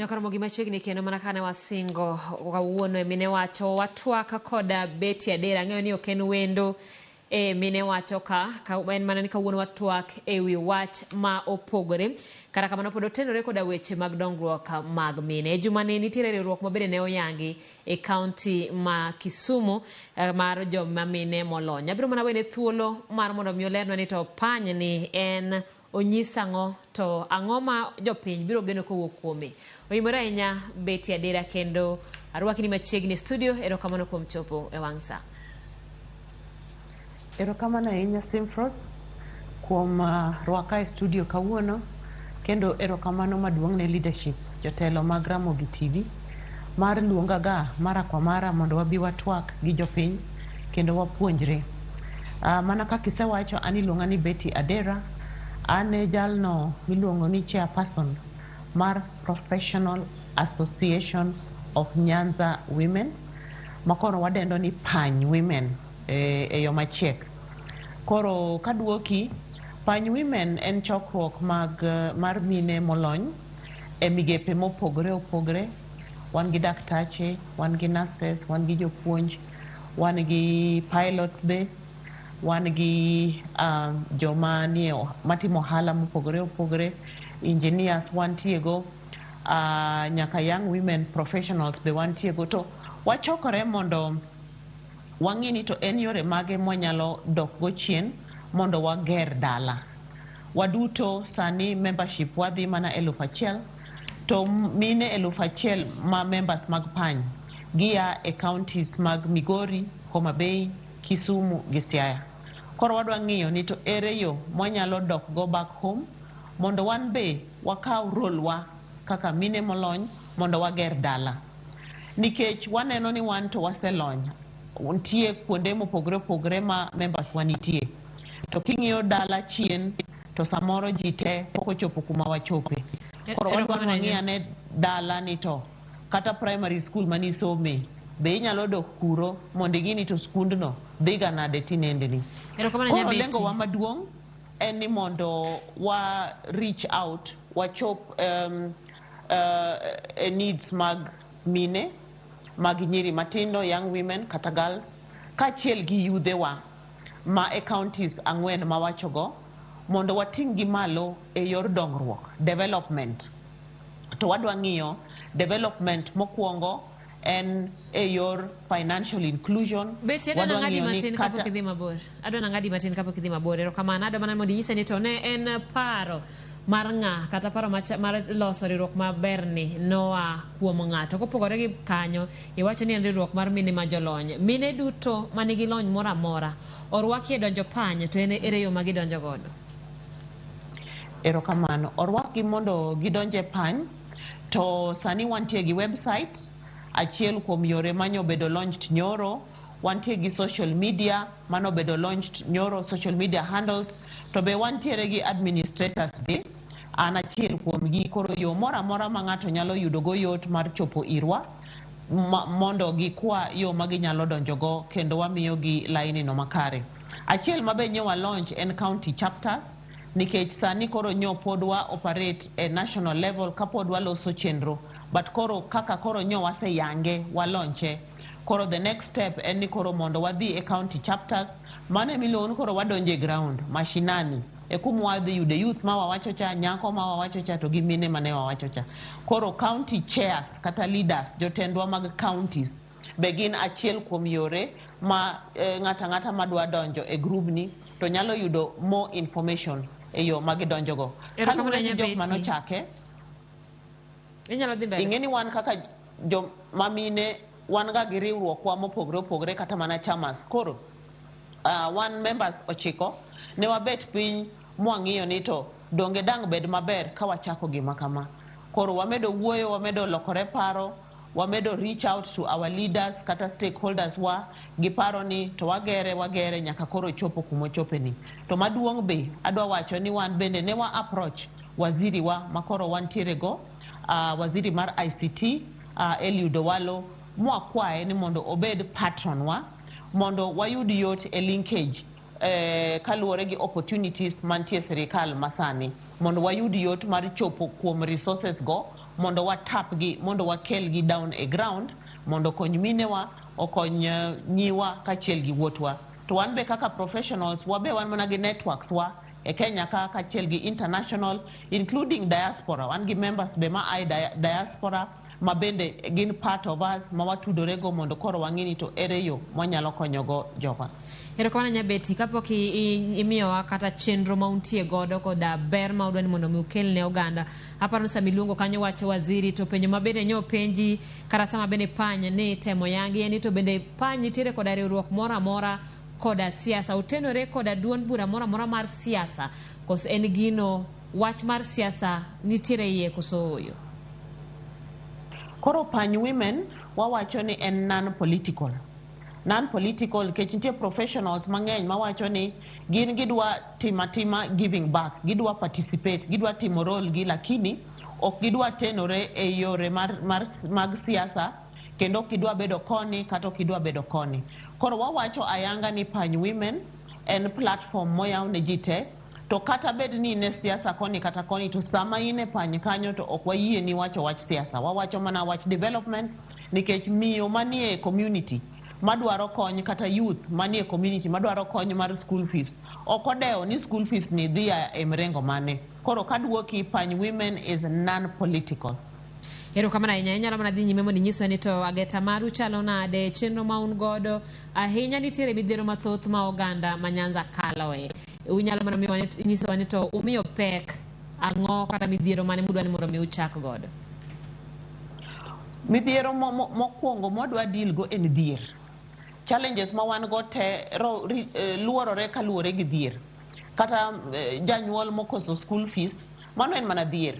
Ramogi machiegni kendo mana kane wasingo kawuono mine wacho watwak koda beti adera ng'eyo ni ok en wendo mine wacho ka en mana ni kawuono watwak ewi wach ma opogore kata kamano pod otenore koda weche mag dongruok mag mine. Juma ni nitiere riwruok mabende ne oyangi e kaunti ma Kisumu mar joma mine molony. Abiro mana wene thuolo mar mondo mi olernwa ni to pany ni en onyisango to ang'o ma jopiny biro geno kowuok kuome. Oyimore ahinya beti adera kendo arwaki ni machiegni studio. Erokamano kuom chopo e wang' sa. Erokamano ahinya Simfrost kuom rwaka e studio kawuono, kendo erokamano maduong' ne leadership jotelo mag Ramogi TV mar luonga ga mara kwa mara mondo wabi watwak gi jopiny kendo wapuonjre. Mana kaka isewacho, an iluonga ni Beti Adera. Ane jalno miluongo ni chairperson mar Professional Association of Nyanza Women makoro wadendo ni Pany Women e yo machiek. Koro kaduoki, Pany Women en chokruok mar mine molony e migepe mopogore opogore. Wan gi daktache, wan gi nurses, wan gi jopuonj, wan gi pilot be, wan gi joma matimo ohala mopogore opogore, engineers wantiego, nyaka young women professionals be wantiego. To wachokore mondo wang'i ni to en yore mage mwanyalo dok go chien mondo wager dala. Waduto sani membership wadhi mana 1,000 to mine 1,000 ma members mag Pany gia e counties mag Migori, Homa Bay, Kisumu gi Siaya. Koro wadwa ng'iyo ni to ere yo mwanyalo dok go back home mondo wan be wakaw role wa kaka mine molony mondo wager dala. Nikech waneno ni wan to waselony, untie kuonde mopogore opogore ma members wanitie. To king'iyo dala chien to samoro jite poko chopo kuma wachope. Koro wadwa ng'iyo ne dala ni to kata primary school manisome be inyalo dok kuro mondo gini to skundno dhiga nade tinendeni. Koro lengo wa maduong' en ni mondo wa reach out, wachop needs mag mine, mag nyiri matindo, young women, kata girls, kachiel gi yudhe wa ma e counties 4 ma wachogo, mondo wating' gi malo e yor dongruok, development. To wadwa ng'iyo development mokwongo en e yor financial inclusion. Beti adwa ng'adi matin kapok idhi mabor. Adwa ng'adi matin kapok idhi mabor. Erokamano, adwa mana mondo inyisa ni to ne en paro mar ng'a kata paro mar loso riwruok maber ni noa kuom ng'ato. Kopogore gi kanyo, iwacho ni en riwruok mar mine ma jolony. Mine duto manigi lony moro amora orwaki e donjo Pany, to en ere yo ma gidonjo godo? Erokamano, orwaki mondo gidonje Pany, to sani wantie gi website achiel kuom yore manyo bedo launched nyoro. Wantie gi social media mano bedo launched nyoro, social media handles. To be wantiere gi administrators be, an achiel kuom gi. Koro yo mora mora ma ng'ato nyalo yudo go yot mar chopo irwa mondo gikwa yo ma ginyalo donjo go kendo wamiyo gi laini no makare. Achiel mabe nyowa launch en county chapters, nikech sani koro nyo podwa operate e national level kapodwa loso chenro, but koro kaka koro nyo wase yange wa launche. Koro the next step en ni koro mondo wadhi e county chapters, mane milon koro wadonje ground mashinani e kumu wadhi yude youth ma wawacho cha, nyako ma wawacho cha, to gi mine mane wawacho cha. Koro county chairs kata leaders, jotendwa mag counties begin achiel kuom yore ma ng'ata madwa donjo e group ni to nyalo yudo more information e yo magidonjo go. Erokamano ne jok manochake. Inyalo dhi mbele. Ing'eni wan kaka jo mamine wan ga gi riwruok wa mopogore opogore kata mana chamas. Koro wan members 9 ne wabet piny mwang'iyo ni to donge dang bed maber ka wachako gima kama. Koro wamedo wuoyo, wamedo lokore paro, wamedo reach out to our leaders kata stakeholders wa giparo ni to wagere nyaka koro chopo kumo chope ni. To maduong' be adwa wacho ni wan bende ne wa approach waziri wa makoro wantiere go, waziri mar ICT Eliud Owalo, mwakwae ni mondo obed patron wa mondo wayud yot e linkage kaluwore gi opportunities mantie sirikal masani, mondo wayud yot mar chopo kuom resources go mondo wa tap gi mondo wa kel gi down a ground mondo kony minewa okony nyiwa kachiel gi wuotwa to wan be kaka professionals wabe wan mana gi networks wa e Kenya kachiel gi international including diaspora wan gi members be ma ai diaspora ma bende gin part of us ma watudorego mondo koro wang'ini to ere yo mwanyalo konyogo jowa. Erokamano Nyabeti, kapok imiyowa kata chenro ma untie godo koda ber ma udwani mondo mi ukel ne oganda. Aparo ni sama iluongo kanyo wacho waziri to penjo ma bende nyo penji kata sama bende pany ni temo yangi en to bende pany nitiere koda riwruok moro amora koda siasa utenore koda duond bura moro amora mar siasa koso en gino wach mar siasa nitiere iye koso oyo. Koro pany women wawacho ni en non-political kech nitie professionals mang'eny mawacho ni gin gidwa timatima giving back, gidwa participate, gidwa timo role gi lakini ok gidwa tenore e yore mag siasa kendo ok gidwa bedo koni kata ok gidwa bedo koni. Koro wawacho ayanga ni pany women en platform moyaw ne ji te to kata bed ni ne siasa koni kata koni to sama ine pany kanyo to ok wayie ni wacho wach siasa, wawacho mana wach development nikech miyo manie community madwaro kony kata youth manie community madwaro kony mar school fees ok odewo ni school fees ni dhi e mrengo mane. Koro kaduoki pany women is non-political. Erokamano ahinya, inyalo mana dhi nyime mondo inyiswa ni to ageta maru chalo nade, chenro ma un godo ahinya nitiere midhiero mathoth ma oganda ma Nyanza kaloe. Unyalo mana nyisowa ni to umiyo pek ang'o kata midhiero mane mudwani mondo mi uchak godo. Midhiero mokwongo mwadwa deal go en dhier. Challenges ma wan go te luorore kaluwore gi dhier. Kata janyuol mokoso school fees, mano en mana dhier.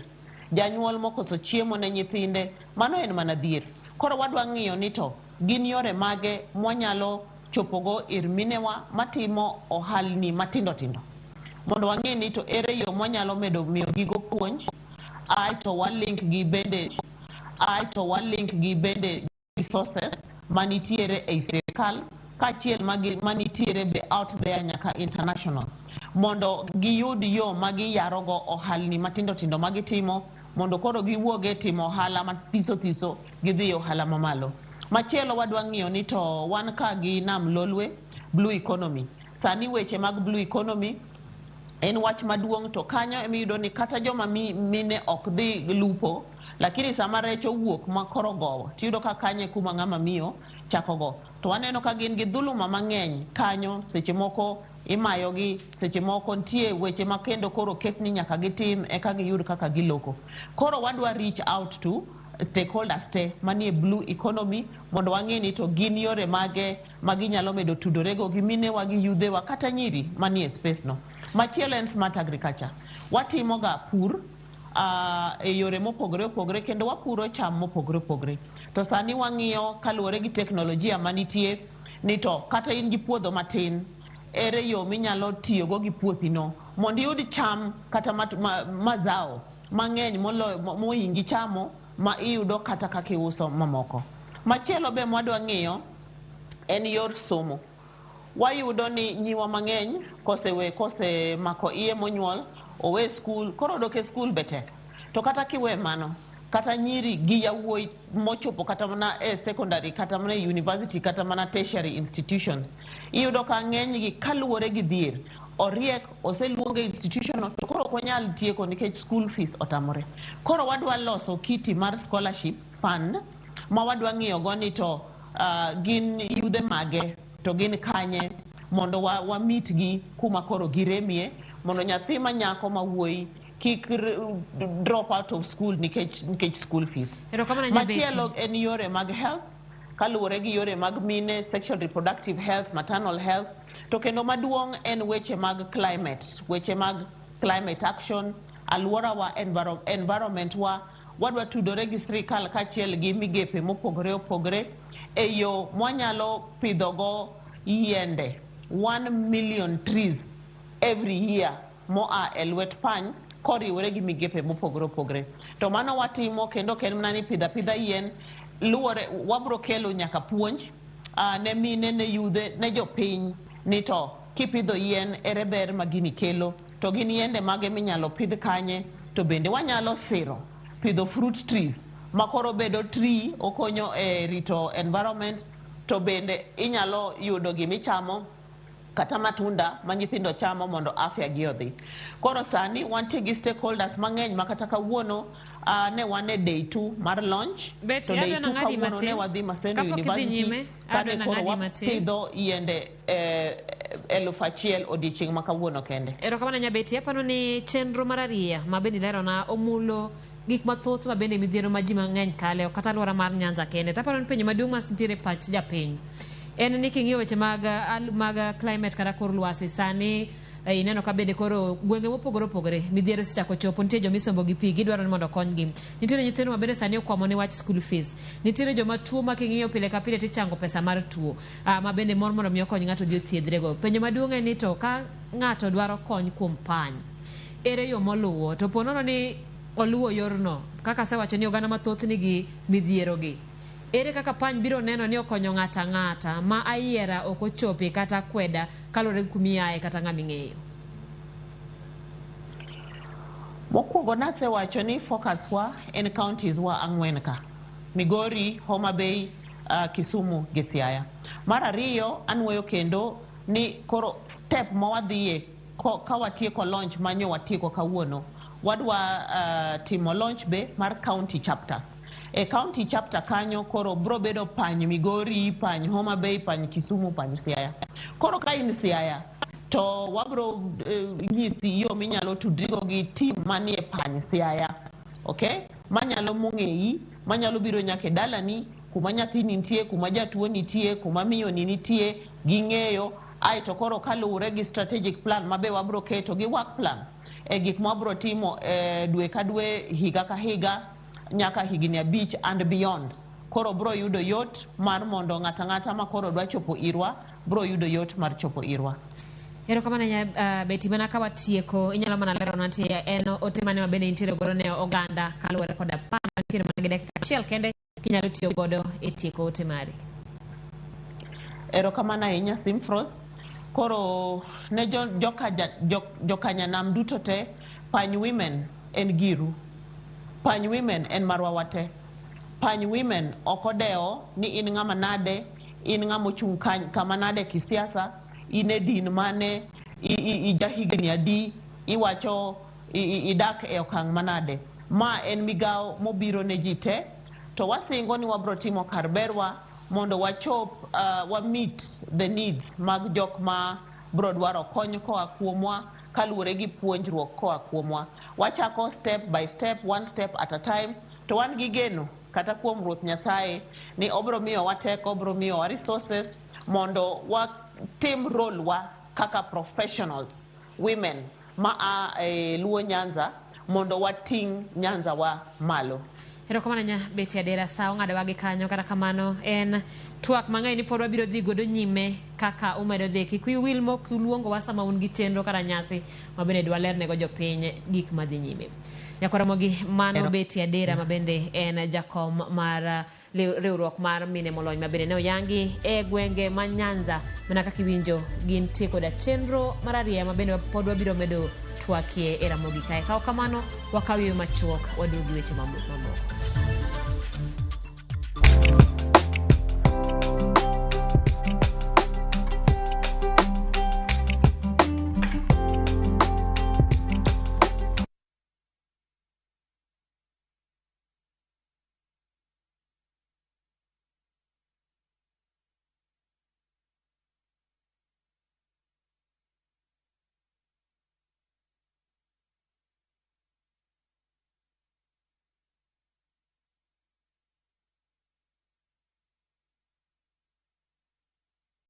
Janyuol mokoso chiemo ne nyithinde, mano en mana dhier. Koro wadwa ng'iyo ni to gin yore mage mwanyalo chopogo ir minewa matimo ohalni matindo tindo. Mondo wang'e ni to ere yo mwanyalo medo miyo gigo puonj, to walink gi bende resources manitiere e sirkal kachiel manitiere be out there nyaka international mondo giyud yo magiyarogo ohalni matindo tindo magitimo mondo koro giwuoge timo ohala mathiso gidhi ohala mamalo. Machielo wadwa ng'iyo ni to wan ka gi nam lolwe blue economy. Sani weche mag blue economy en wach maduong' to kanyo emiyudo ni kata joma mine ok dhi lupo lakini sama rech owuok ma koro gowo tiyudo ka kanye kuma ng'ama miyo chako go to waneno ka gin gi dhuluma mang'eny kanyo seche moko imayogi seche moko nitie weche makendo koro ketni nyaka gitim eka giyud kaka giloko. Koro wadwa reach out to stakeholders te manie blue economy mondo wang'e ni to gin yore mage maginyalo medo tudorego gi minewa gi yudhewa kata nyiri manie space no. Machielo en smart agriculture. Watimo ga pur e yore mopogore opogore kendo wapuro cham mopogore opogore. To sani wang'iyo kaluwore gi teknolojia manitie ni to kata in gi puodho matin ere yo minyalo tiyogo gi puothino mondo iyud cham kata mazao mang'eny mohingi chamo ma iyudo kata kaka iuso mamoko. Machielo be mwadwa ng'iyo en yor somo. Wayudo ni nyiwa mang'eny kose mako iye monyuol owe skul koro dok e skul betek. To kata kiwe mano kata nyiri gi yawuoyi mochopo kata mana e secondary kata mana e university kata mana tertiary institutions iyudo ka ng'eny gi kaluwore gi dhier oriek oseluonge institution to koro konyal tieko nikech school fees otamore. Koro wadwa loso kiti mar scholarship fund ma wadwa ng'iyo go ni to gin yudhe mage to gin kanye mondo wamit gi kuma koro giremie mondo nyathi manyako mawuoyi kik drop out of school nikech school fees. Machielo en yore mag health kaluwore gi yore mag mine, sexual reproductive health, maternal health. To kendo maduong' en weche mag climate action, alwora wa environment wa wadwa tudore gi sirkal kachiel gi migepe mopogore opogore e yo mwanyalo pidhogo yiende 1 million trees every year moa e lwet pany koriwore gi migepe mopogore opogore. To mano watimo kendo ken mana ni pidha yien luwore wabro kelo nyaka puonj ne mine ne yudhe ne jopiny ni to kipidho yien ere ber ma gini kelo to gin yiende mage minyalo pidh kanye to bende wanyalo siro pidho fruit trees makoro bedo tree okonyo e rito environment to bende inyalo yudo gimichamo kata matunda ma nyithindo chamo mondo afya gi odhi. Koro sani wantie gi stakeholders mang'eny makata kawuono ne wan e day 2 mar launch to day 2 kawuono ne wadhi Maseno University kane koro wapidho yiende 1,000 odiochieng' ma kawuono kende. Erokamano Nyabeti, aparo ni chenro mar ariya ma bende lerona omulo gik mathoth ma bende midhiero ma ji mang'eny kale kata alwora mar Nyanza kende. Taparo ni penjo maduong' ma nitiere pach japiny en ni king'iyo weche mag climate kata kor lwasi sani ineno ka bende koro gwenge mopogore opogore midhiero sichako chopo. Nitie jomisombo gi pi gidwaro ni mondo konygi, nitiere nyithindo ma bende sani okwamo ni wach school fees, nitiere joma tuo ma king'iyo pile ka pile tichango pesa mar tuo ma bende mor mondo mi okony ng'ato dhi othiedhrego. Penjo maduong' en ni to ka ng'ato dwaro kony kuom pany, ere yo moluwo? To ponono ni oluwo yorno kaka asewacho ni oganda mathoth nigi midhierogi, ere kaka pany biro neno ni okonyo ng'ata ng'ata ma ayiera ok ochopi kata kweda kalore kumiaye kata ng'aming'eyo? Mokwongo nasewacho ni focus wa en counties wa ang'wen ka: Migori, Homa Bay, Kisumu gi Siaya. Mar ariyo anweyo kendo ni koro step ma wadhiye ka watieko launch manyo watieko kawuono, wadwa timo launch be mar county chapters. E county chapter kanyo koro bro bedo pany Migori, pany Homa Bay, pany Kisumu, pany Siaya. Koro ka in Siaya to wabro nyisi yo minyalo tudrigo gi team manie pany Siaya, okay? Manyalo mong'eyi, manyalo biro nyake dalani kuma nyathini nitie, kuma jatuo nitie, kuma miyo ni nitie, ging'eyo. Ai to koro kaluwore gi strategic plan mabe wabro keto gi work plan e gik ma wabro timo dwe ka dwe, higa ka higa, nyaka higni 5 and beyond. Koro bro yudo yot mar mondo ng'ata ng'ata ma koro dwa chopo irwa bro yudo yot mar chopo irwa. Erokamano Nyabeti, mana ka watieko inyalo mana lero nati en ote mane mabende nitiere godo ne oganda kaluwore koda pan nitiere mana gi dakika achiel kende kinyalo tiyo godo e tieko ote mari. Erokamano ahinya Simfros. Koro ne jokanyanam duto te, Pany Women en giru, Pany Women en marwa wate. Pany Women okodeo ni in ng'ama nade, in ng'ama ochung' kama nade kisiasa, in e din mane, ijahigni adi, iwacho idak e okang' manade. Ma en migao mobiro ne ji te, to wasingo ni wabro timo kar berwa mondo wachop wa meet the needs mag jok ma bro dwaro kony koa kuomwa kaluwore gi puonjruok koa kuomwa. Wachako step by step, one step at a time, to wan gi geno kata kuom Ruoth Nyasaye ni obro miyo wa teko, obro miyo wa resources mondo watim role wa kaka professionals, women ma Luo Nyanza, mondo wating Nyanza wa malo. Erokamano Nyabeti Adera, sa ong'ado wagi kanyo. Kata kamano en twak mang'eny ni pod wabiro dhi godo nyime kaka umedo dhi. Kik wil mok luongo wa sama un gi chenro kata nyasi ma bende dwa lernego jopiny gik madhi nyime. Ramogi mano Beti Adera ma bende en jakom mar riwruok mar mine molony ma bende ne oyangi e gwenge ma Nyanza mana kaka iwinjo gintie koda chenro mar ariya ma bende pod wabiro medo twakie e Ramogi kae. Kao kamano wakawiyo machuok waduogi weche mamoko.